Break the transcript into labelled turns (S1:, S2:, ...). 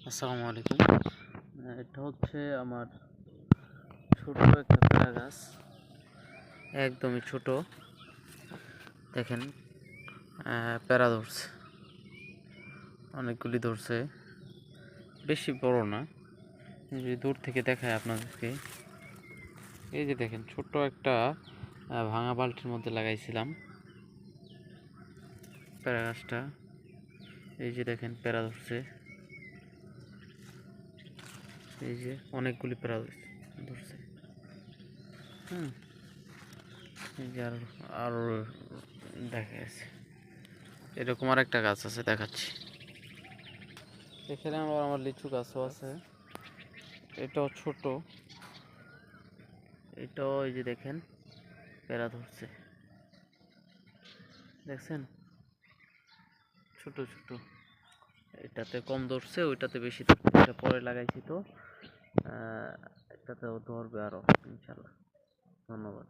S1: আসসালামু আলাইকুম। এটা হচ্ছে আমার ছোট একটা পেয়ারা গাছ, একদমই ছোট। দেখেন, পেয়ারা ধরছে, অনেকগুলি ধরছে, বেশি বড় না। যদি দূর থেকে দেখায় আপনাদেরকে, এই যে দেখেন, ছোট্ট একটা ভাঙা বালতির মধ্যে লাগাইছিলাম পেয়ারা গাছটা। এই যে দেখেন, পেয়ারা ধরছে, এই যে অনেকগুলি পেয়ারা ধরছে। এই যে আরো দেখা গেছে, এরকম আর একটা গাছ আছে, দেখাচ্ছি। এখানে আমার লিচু গাছও আছে, এটাও ছোট। এটাও এই যে দেখেন, পেয়ারা ধরছে, দেখছেন, ছোট ছোট। এটাতে কম ধরছে, ওইটাতে বেশি ধরছে। এটা পরে লাগাইছি তো, এটাতেও ধরবে আরো ইনশাল্লাহ। ধন্যবাদ।